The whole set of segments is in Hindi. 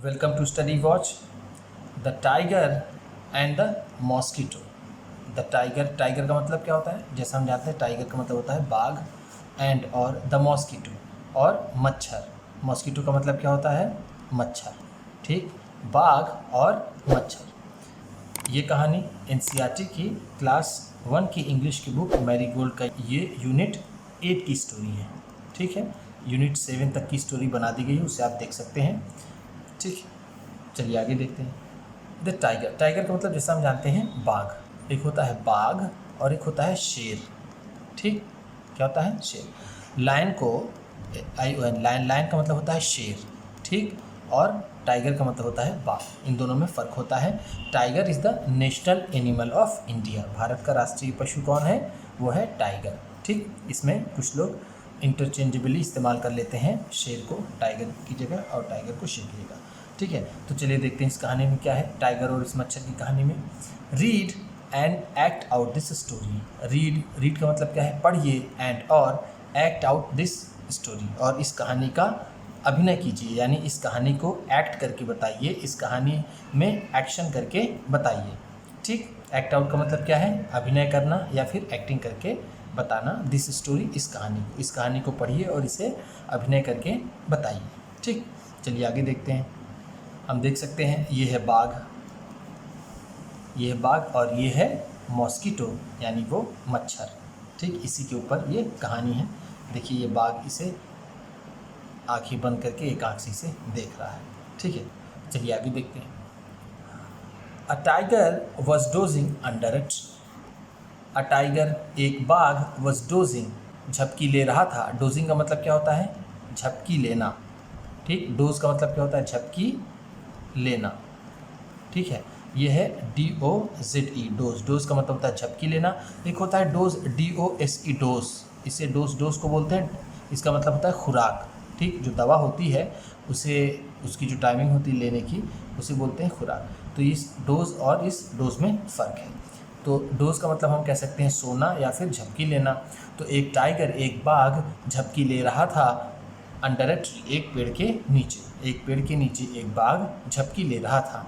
Welcome to Study Watch. The tiger and the mosquito. The tiger का मतलब क्या होता है? जैसा हम जानते हैं टाइगर का मतलब होता है बाघ, एंड और द मॉस्किटो और मच्छर. मॉस्किटो का मतलब क्या होता है? मच्छर. ठीक, बाघ और मच्छर. ये कहानी एनसीईआरटी की क्लास 1 की इंग्लिश की बुक मैरीगोल्ड का ये यूनिट 8 की स्टोरी है. ठीक है, यूनिट 7 तक की स्टोरी बना दी गई है, उसे आप देख सकते हैं. ठीक, चलिए आगे देखते हैं. The tiger. टाइगर का मतलब जैसा हम जानते हैं बाघ. एक होता है बाघ और एक होता है शेर. ठीक, क्या होता है? शेर. लायन को लायन का मतलब होता है शेर. ठीक, और टाइगर का मतलब होता है बाघ. इन दोनों में फ़र्क होता है. Tiger is the national animal of India. Bharat का राष्ट्रीय पशु कौन है? वो है टाइगर. ठीक, इसमें कुछ लोग इंटरचेंजेबली इस्तेमाल कर लेते हैं शेर को टाइगर की जगह और टाइगर को शेर की जगह. ठीक है, तो चलिए देखते हैं इस कहानी में क्या है. टाइगर और इस मच्छर की कहानी में. Read and act out this story. Read का मतलब क्या है? पढ़िए. एंड और एक्ट आउट दिस स्टोरी, और इस कहानी का अभिनय कीजिए, यानी इस कहानी को एक्ट करके बताइए, इस कहानी में एक्शन करके बताइए. ठीक, एक्ट आउट का मतलब क्या है? अभिनय करना या फिर एक्टिंग करके बताना. दिस स्टोरी, इस कहानी को पढ़िए और इसे अभिनय करके बताइए. ठीक, चलिए आगे देखते हैं. हम देख सकते हैं ये है बाघ, ये है बाघ और ये है मॉस्किटो यानी वो मच्छर. ठीक, इसी के ऊपर ये कहानी है. देखिए ये बाघ इसे आंखें बंद करके एक आँख से इसे देख रहा है. ठीक है, चलिए आगे देखते हैं. A tiger was dozing under a tree. A tiger, एक बाघ, वॉज डोजिंग, झपकी ले रहा था. डोजिंग का मतलब क्या होता है? झपकी लेना. ठीक, डोज का मतलब क्या होता है? झपकी लेना. ठीक है, ये है DOZE, डोज. डोज का मतलब होता है झपकी लेना. एक होता है डोज, DOSE, डोज. इसे डोज को बोलते हैं. इसका मतलब होता है खुराक. ठीक, जो दवा होती है उसे, उसकी जो टाइमिंग होती है लेने की, उसे बोलते हैं खुराक. तो इस डोज और इस डोज में फ़र्क है. तो डोज का मतलब हम कह सकते हैं सोना या फिर झपकी लेना. तो एक टाइगर, एक बाघ झपकी ले रहा था अंडर अ ट्री, एक पेड़ के नीचे. एक पेड़ के नीचे एक बाघ झपकी ले रहा था.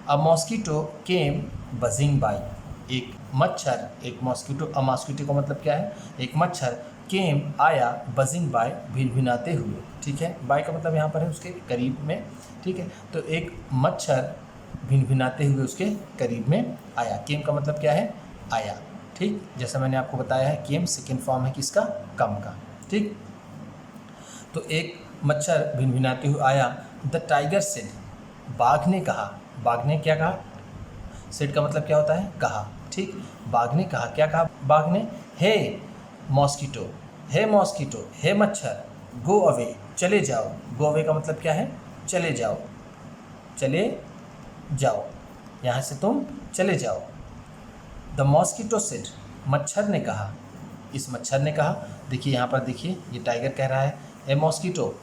A mosquito came buzzing by. एक मच्छर, एक मॉस्किटो. अ मॉस्किटो का मतलब क्या है? एक मच्छर. केम आया, बजिंग बाय भिनभिनाते हुए. ठीक है, बाय का मतलब यहाँ पर है उसके करीब में. ठीक है, तो एक मच्छर भिनभिनाते हुए उसके करीब में आया. केम का मतलब क्या है? आया. ठीक, जैसा मैंने आपको बताया है केम सेकेंड फॉर्म है किसका? कम का. ठीक, तो एक मच्छर भिनभिनाते हुए आया. द टाइगर सेड, बाघ ने कहा. बाघ ने क्या कहा? सेड का मतलब क्या होता है? कहा. ठीक, बाघ ने कहा. क्या कहा बाघ ने? हे मॉस्किटो, हे मॉस्किटो, हे मच्छर, गो अवे, चले जाओ. गो अवे का मतलब क्या है? चले जाओ, चले जाओ, यहाँ से तुम चले जाओ. द मॉस्किटो सेड, मच्छर ने कहा. इस मच्छर ने कहा. देखिए यहाँ पर, देखिए ये टाइगर कह रहा है ए मॉस्किटो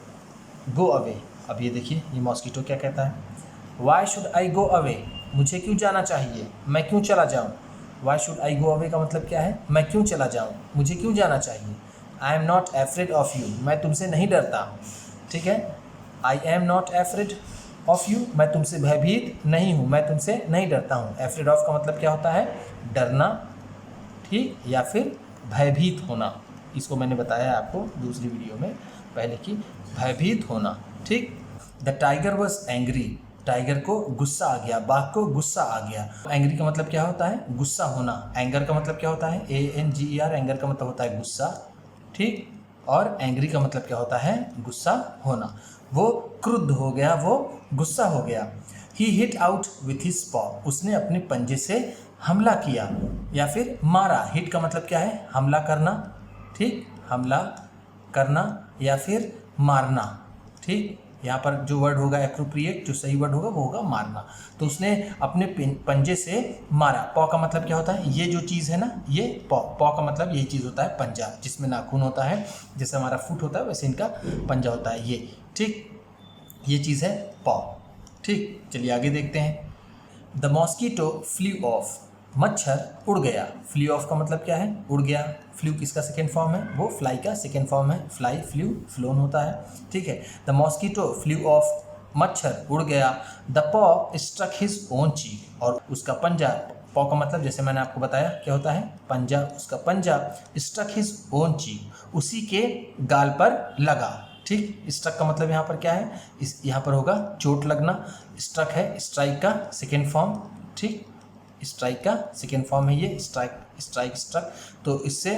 गो अवे. अब ये देखिए ये मॉस्किटो क्या कहता है? Why should I go away, मुझे क्यों जाना चाहिए, मैं क्यों चला जाऊँ. Why should I go away का मतलब क्या है? मैं क्यों चला जाऊँ, मुझे क्यों जाना चाहिए. I am not afraid of you, मैं तुमसे नहीं डरता. ठीक है, I am not afraid of you, मैं तुमसे भयभीत नहीं हूँ, मैं तुमसे नहीं डरता हूँ. एफ्रेड ऑफ का मतलब क्या होता है? डरना. ठीक, या फिर भयभीत होना. इसको मैंने बताया आपको दूसरी वीडियो में पहले की, भयभीत होना. ठीक, the tiger was angry, tiger को गुस्सा आ गया, बाघ को गुस्सा आ गया. एंग्री का मतलब क्या होता है? गुस्सा होना. एंगर का मतलब क्या होता है? ANGER. एंगर का मतलब होता है गुस्सा. ठीक, और एंग्री का मतलब क्या होता है? गुस्सा होना. वो क्रुद्ध हो गया, वो गुस्सा हो गया. ही हिट आउट विथ हिज पॉ, उसने अपने पंजे से हमला किया या फिर मारा. हिट का मतलब क्या है? हमला करना. ठीक, हमला करना या फिर मारना. ठीक, यहाँ पर जो वर्ड होगा एप्रोप्रिएट, जो सही वर्ड होगा वो होगा मारना. तो उसने अपने पंजे से मारा. पॉ का मतलब क्या होता है? ये जो चीज़ है ना, ये पॉ. पॉ का मतलब यही चीज़ होता है पंजा, जिसमें नाखून होता है. जैसे हमारा फुट होता है वैसे इनका पंजा होता है ये. ठीक, ये चीज़ है पॉ. ठीक, चलिए आगे देखते हैं. द मॉस्किटो फ्ली ऑफ, मच्छर उड़ गया. फ्ली ऑफ का मतलब क्या है? उड़ गया. फ्लू किसका सेकेंड फॉर्म है? वो फ्लाई का सेकेंड फॉर्म है. फ्लाई, फ्लू, फ्लोन होता है. ठीक है, द मॉस्किटो फ्लू ऑफ, मच्छर उड़ गया। द पॉ स्ट्रक हिज ओन चीक, और उसका पंजा, पॉ का मतलब जैसे मैंने आपको बताया क्या होता है, पंजा, उसका पंजा स्ट्रक हिज ओन चीक, उसी के गाल पर लगा। ठीक, स्ट्रक का मतलब यहाँ पर क्या है, इस यहाँ पर होगा चोट लगना। स्ट्रक है स्ट्राइक का सेकेंड फॉर्म। ठीक, स्ट्राइक का सेकेंड फॉर्म है ये, स्ट्राइक स्ट्रक, तो इससे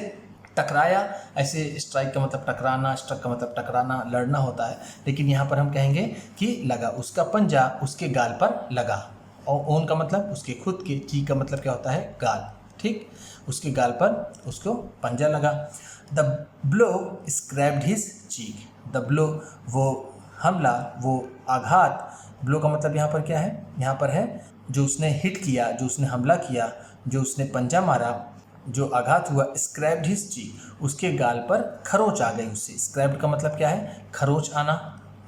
टकराया। ऐसे स्ट्राइक का मतलब टकराना, स्ट्रक का मतलब टकराना, लड़ना होता है, लेकिन यहाँ पर हम कहेंगे कि लगा, उसका पंजा उसके गाल पर लगा। और ओन का मतलब उसके खुद के, ची का मतलब क्या होता है, गाल। ठीक, उसके गाल पर उसको पंजा लगा। The blow scraped his cheek, the blow वो हमला, वो आघात, ब्लो का मतलब यहाँ पर क्या है, यहाँ पर है जो उसने हिट किया, जो उसने हमला किया, जो उसने पंजा मारा, जो आघात हुआ। स्क्रैप्ड हिज चीक, उसके गाल पर खरोच आ गई उससे। स्क्रैप्ड का मतलब क्या है, खरोच आना।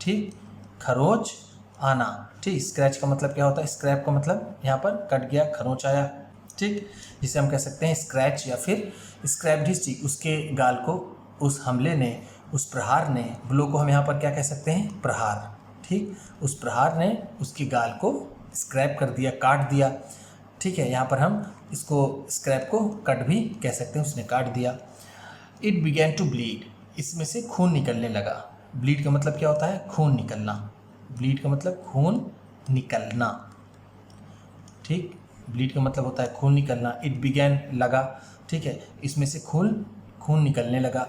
ठीक, खरोच आना। ठीक, स्क्रैच का मतलब क्या होता है, स्क्रैप का मतलब यहाँ पर कट गया, खरोच आया। ठीक, जिसे हम कह सकते हैं स्क्रैच या फिर स्क्रैप्ड हिज चीक, उसके गाल को उस हमले ने, उस प्रहार ने, ब्लो को हम यहाँ पर क्या कह सकते हैं, प्रहार। ठीक, उस प्रहार ने उसके गाल को स्क्रैप कर दिया, काट दिया। ठीक है, यहाँ पर हम इसको स्क्रैप को कट भी कह सकते हैं, उसने काट दिया। इट बिगैन टू ब्लीड, इसमें से खून निकलने लगा। ब्लीड का मतलब क्या होता है, खून निकलना। ब्लीड का मतलब खून निकलना। ठीक, ब्लीड का मतलब होता है खून निकलना। इट बिगैन लगा। ठीक है, इसमें से खून निकलने लगा।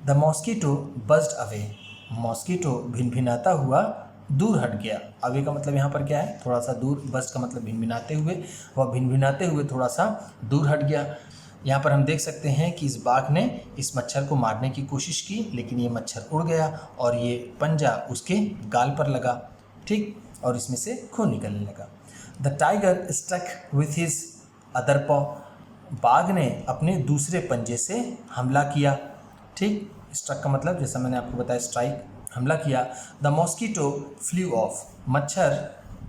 द मॉस्किटो बज्ड अवे, मॉस्किटो भिनभिनाता हुआ दूर हट गया। अवे का मतलब यहाँ पर क्या है, थोड़ा सा दूर। बस्ट का मतलब भिनभिनाते हुए, वह भिनभिनाते हुए थोड़ा सा दूर हट गया। यहाँ पर हम देख सकते हैं कि इस बाघ ने इस मच्छर को मारने की कोशिश की, लेकिन ये मच्छर उड़ गया और ये पंजा उसके गाल पर लगा। ठीक, और इसमें से खून निकलने लगा। The tiger struck with his other paw, बाघ ने अपने दूसरे पंजे से हमला किया। ठीक, स्ट्रक का मतलब जैसा मैंने आपको बताया, स्ट्राइक, हमला किया। द मॉस्किटो फ्लू ऑफ, मच्छर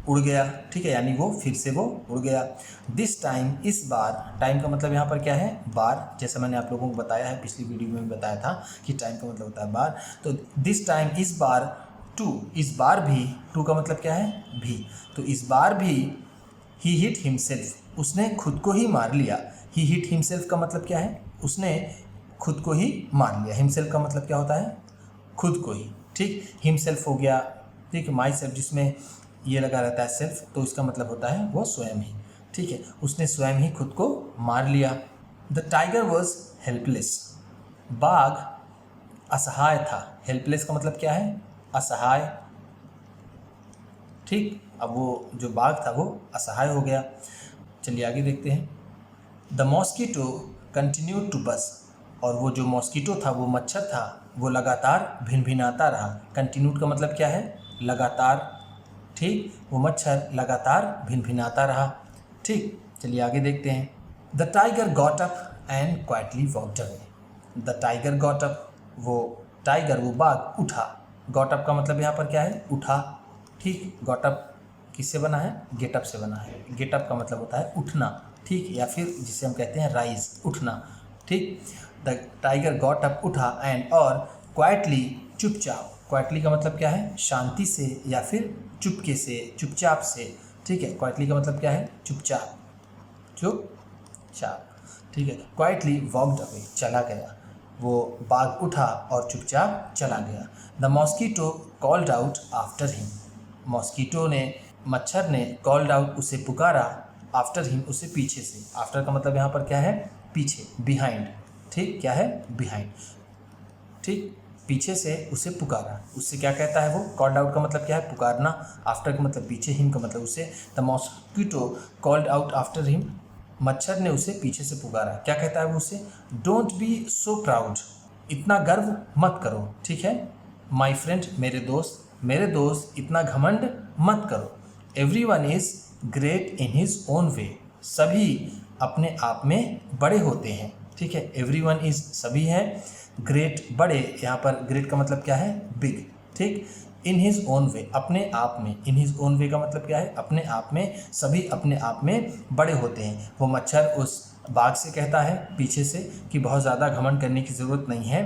उड़ गया। ठीक है, यानी वो फिर से वो उड़ गया। दिस टाइम, इस बार, टाइम का मतलब यहाँ पर क्या है, बार। जैसा मैंने आप लोगों को बताया है, पिछली वीडियो में भी बताया था कि टाइम का मतलब होता है बार। तो दिस टाइम, इस बार, टू, इस बार भी, टू का मतलब क्या है, भी, तो इस बार भी ही हिट हिमसेल्फ, उसने खुद को ही मार लिया। ही हिट हिमसेल्फ का मतलब क्या है, उसने खुद को ही मार लिया। हिमसेल्फ का मतलब क्या होता है, खुद को ही। ठीक, हिमसेल्फ हो गया। ठीक है, माई सेल्फ, जिसमें ये लगा रहता है सेल्फ, तो इसका मतलब होता है वो स्वयं ही। ठीक है, उसने स्वयं ही खुद को मार लिया। द टाइगर वॉज हेल्पलेस, बाघ असहाय था। हेल्पलेस का मतलब क्या है, असहाय। ठीक, अब वो जो बाघ था वो असहाय हो गया। चलिए आगे देखते हैं। द मॉस्किटो कंटिन्यू टू बस, और वो जो मॉस्किटो था, वो मच्छर था, वो लगातार भिनभिनाता रहा। कंटिन्यूड का मतलब क्या है, लगातार। ठीक, वो मच्छर लगातार भिनभिनाता रहा। ठीक, चलिए आगे देखते हैं। The tiger got up and quietly walked away, the tiger got up, वो टाइगर, वो बाघ उठा। गॉट अप का मतलब यहाँ पर क्या है, उठा। ठीक, गॉट अप किससे बना है, गेटअप से बना है। गेटअप का मतलब होता है उठना। ठीक, या फिर जिसे हम कहते हैं राइज, उठना। ठीक, द टाइगर गॉट अप, उठा, एंड, और क्वाइटली, चुपचाप। क्वाइटली का मतलब क्या है, शांति से या फिर चुपके से, चुपचाप से। ठीक है, क्वाइटली का मतलब क्या है, चुपचाप, चुपचाप। ठीक है, क्वाइटली वॉकड अवे, चला गया। वो बाघ उठा और चुपचाप चला गया। The mosquito called out after him, mosquito ने, मच्छर ने, कॉल्ड आउट, उसे पुकारा, आफ्टर हिम, उसे पीछे से। आफ्टर का मतलब यहाँ पर क्या है, पीछे, बिहाइंड। ठीक, क्या है, बिहाइंड। ठीक, पीछे से उसे पुकारा, उससे क्या कहता है वो, कॉल्ड आउट का मतलब क्या है, पुकारना। आफ्टर का मतलब पीछे, हिम का मतलब उसे। The mosquito called out after him, मच्छर ने उसे पीछे से पुकारा। क्या कहता है वो उसे, डोंट बी सो प्राउड, इतना गर्व मत करो। ठीक है, माई फ्रेंड, मेरे दोस्त इतना घमंड मत करो। Everyone is great in his own way, सभी अपने आप में बड़े होते हैं। ठीक है, एवरीवन इज, सभी हैं, ग्रेट, बड़े, यहाँ पर ग्रेट का मतलब क्या है, बिग। ठीक, इन हिज ओन वे, अपने आप में। इन हिज ओन वे का मतलब क्या है, अपने आप में, सभी अपने आप में बड़े होते हैं। वो मच्छर उस बाघ से कहता है पीछे से कि बहुत ज़्यादा घमंड करने की ज़रूरत नहीं है।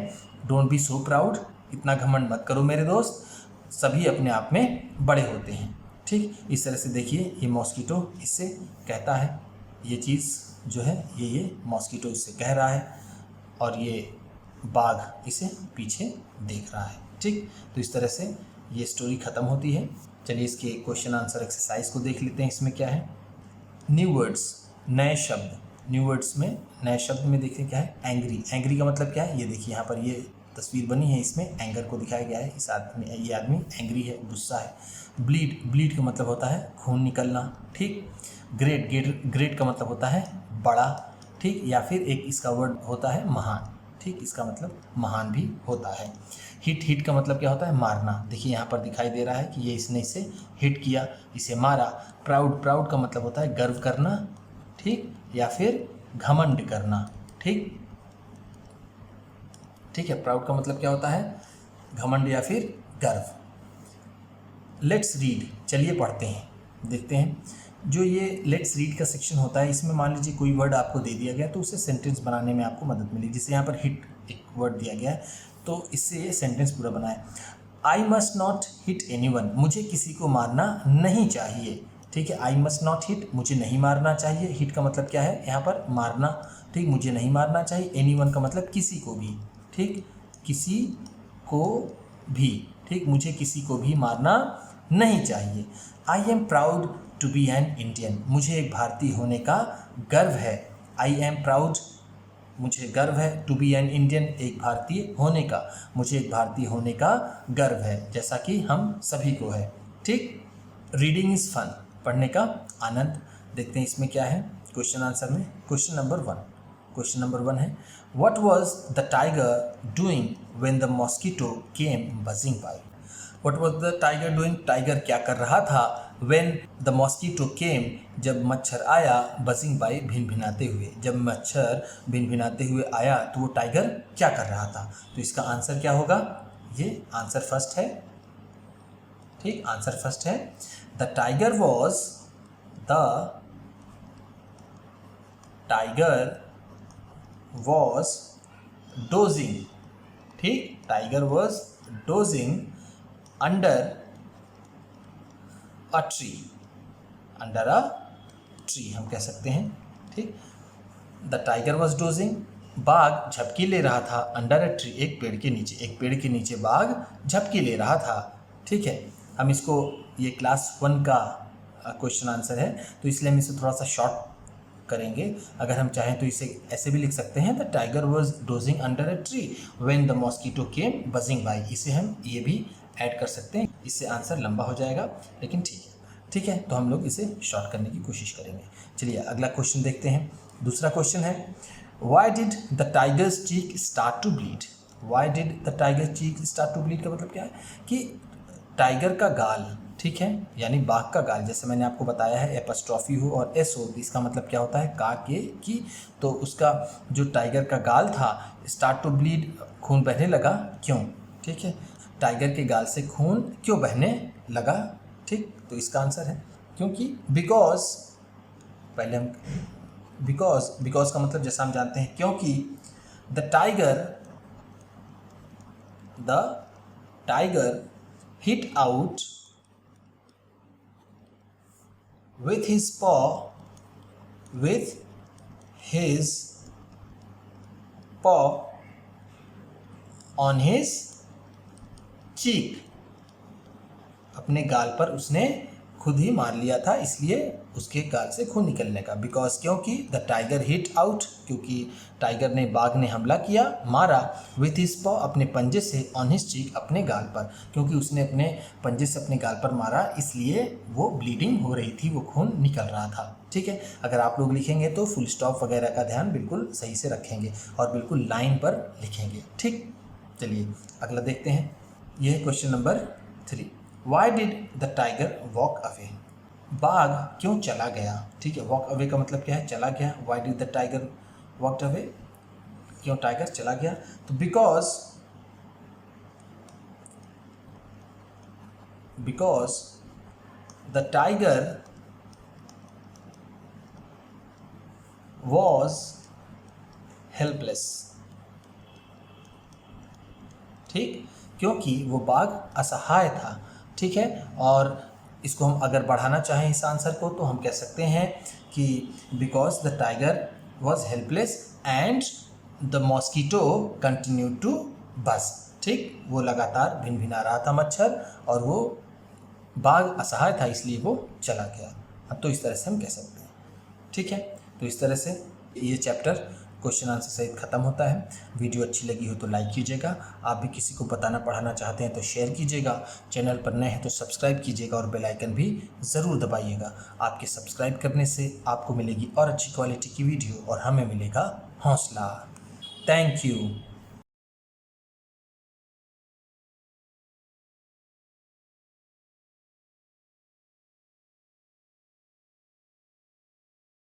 डोंट बी सो प्राउड, इतना घमंड मत करो मेरे दोस्त। सभी अपने आप में बड़े होते हैं। ठीक, इस तरह से देखिए ये मॉस्किटो इससे कहता है, ये चीज़ जो है ये मॉस्किटो इससे कह रहा है और ये बाघ इसे पीछे देख रहा है। ठीक, तो इस तरह से ये स्टोरी ख़त्म होती है। चलिए इसके क्वेश्चन आंसर एक्सरसाइज को देख लेते हैं। इसमें क्या है, न्यू वर्ड्स, नए शब्द। न्यू वर्ड्स में नए शब्द में देखिए क्या है, एंग्री। एंग्री का मतलब क्या है, ये देखिए यहाँ पर ये तस्वीर बनी है, इसमें एंगर को दिखाया गया है। इस आदमी, ये आदमी एंग्री है, गुस्सा है। ब्लीड, ब्लीड का मतलब होता है खून निकलना। ठीक, ग्रेट, ग्रेट का मतलब होता है बड़ा। ठीक, या फिर एक इसका वर्ड होता है महान। ठीक, इसका मतलब महान भी होता है। हिट, हिट का मतलब क्या होता है, मारना। देखिए यहाँ पर दिखाई दे रहा है कि ये इसने इसे हिट किया, इसे मारा। प्राउड, प्राउड का मतलब होता है गर्व करना। ठीक, या फिर घमंड करना। ठीक, ठीक है, प्राउड का मतलब क्या होता है, घमंड या फिर गर्व। लेट्स रीड, चलिए पढ़ते हैं, देखते हैं। जो ये लेट्स रीड का सेक्शन होता है, इसमें मान लीजिए कोई वर्ड आपको दे दिया गया तो उसे सेंटेंस बनाने में आपको मदद मिली। जैसे यहाँ पर हिट एक वर्ड दिया गया है तो इससे ये सेंटेंस पूरा बनाए। I must not hit anyone, मुझे किसी को मारना नहीं चाहिए। ठीक है, आई मस्ट नॉट हिट, मुझे नहीं मारना चाहिए। हिट का मतलब क्या है, यहाँ पर मारना। ठीक, मुझे नहीं मारना चाहिए। एनीवन का मतलब किसी को भी। ठीक, किसी को भी। ठीक, मुझे किसी को भी मारना नहीं चाहिए। I am proud to be an Indian, मुझे एक भारतीय होने का गर्व है। आई एम प्राउड, मुझे गर्व है। टू बी एन इंडियन, एक भारतीय होने का, मुझे एक भारतीय होने का गर्व है, जैसा कि हम सभी को है। ठीक, रीडिंग इज़ फन, पढ़ने का आनंद। देखते हैं इसमें क्या है क्वेश्चन आंसर में। क्वेश्चन नंबर 1, क्वेश्चन नंबर 1 है, what was the tiger doing when the mosquito came buzzing by. What was the tiger doing, tiger क्या कर रहा था, व्हेन द मॉस्किटो केम, जब मच्छर आया, बजिंग बाय, भिनभिनाते हुए। जब मच्छर भिनभिनाते हुए आया तो वो टाइगर क्या कर रहा था। तो इसका आंसर क्या होगा, ये आंसर फर्स्ट है। ठीक, आंसर फर्स्ट है, द टाइगर वॉज डोजिंग। ठीक, tiger was dozing under a tree, under a tree हम कह सकते हैं। ठीक, द टाइगर वॉज डोजिंग, बाघ झपकी ले रहा था, अंडर अ ट्री, एक पेड़ के नीचे। एक पेड़ के नीचे बाघ झपकी ले रहा था। ठीक है, हम इसको, ये क्लास 1 का क्वेश्चन आंसर है तो इसलिए हम इसे थोड़ा सा शॉर्ट करेंगे। अगर हम चाहें तो इसे ऐसे भी लिख सकते हैं, the tiger was dozing under a tree when the mosquito came buzzing by. इसे हम ये भी ऐड कर सकते हैं, इससे आंसर लंबा हो जाएगा, लेकिन ठीक है। ठीक है, तो हम लोग इसे शॉर्ट करने की कोशिश करेंगे। चलिए अगला क्वेश्चन देखते हैं। दूसरा क्वेश्चन है, why did the tiger's cheek start to bleed. Why did the tiger cheek start to bleed का मतलब क्या है कि टाइगर का गाल, ठीक है, यानी बाघ का गाल, जैसे मैंने आपको बताया है एपस्ट्रॉफी हो और एस हो, इसका मतलब क्या होता है, का के की। तो उसका जो टाइगर का गाल था, स्टार्ट टू ब्लीड, खून बहने लगा, क्यों। ठीक है, टाइगर के गाल से खून क्यों बहने लगा। ठीक, तो इसका आंसर है क्योंकि, बिकॉज, पहले हम बिकॉज का मतलब जैसा हम जानते हैं क्योंकि, the tiger hit out with his paw on his cheek, अपने गाल पर उसने खुद ही मार लिया था, इसलिए उसके गाल से खून निकलने का। बिकॉज, क्योंकि, द टाइगर हिट आउट, क्योंकि टाइगर ने, बाघ ने हमला किया, मारा, विथ हिज पॉ, अपने पंजे से, ऑन हिज चीक, अपने गाल पर, क्योंकि उसने अपने पंजे से अपने गाल पर मारा, इसलिए वो ब्लीडिंग हो रही थी, वो खून निकल रहा था। ठीक है, अगर आप लोग लिखेंगे तो फुल स्टॉप वगैरह का ध्यान बिल्कुल सही से रखेंगे और बिल्कुल लाइन पर लिखेंगे। ठीक, चलिए अगला देखते हैं। यह है question number 3, why did the tiger walk away. बाघ क्यों चला गया। ठीक है, वॉक अवे का मतलब क्या है, चला गया। Why did the tiger walk away, क्यों टाइगर चला गया। तो because the tiger was helpless. ठीक, क्योंकि वो बाघ असहाय था। ठीक है, और इसको हम अगर बढ़ाना चाहें इस आंसर को तो हम कह सकते हैं कि because the tiger was helpless and the mosquito continue to buzz. ठीक, वो लगातार भिनभिना रहा था मच्छर और वो बाघ असहाय था इसलिए वो चला गया। तो इस तरह से हम कह सकते हैं। ठीक है, तो इस तरह से ये चैप्टर क्वेश्चन आंसर सहित ख़त्म होता है। वीडियो अच्छी लगी हो तो लाइक कीजिएगा। आप भी किसी को बताना पढ़ाना चाहते हैं तो शेयर कीजिएगा। चैनल पर नए हैं तो सब्सक्राइब कीजिएगा और बेल आइकन भी ज़रूर दबाइएगा। आपके सब्सक्राइब करने से आपको मिलेगी और अच्छी क्वालिटी की वीडियो और हमें मिलेगा हौसला। Thank you.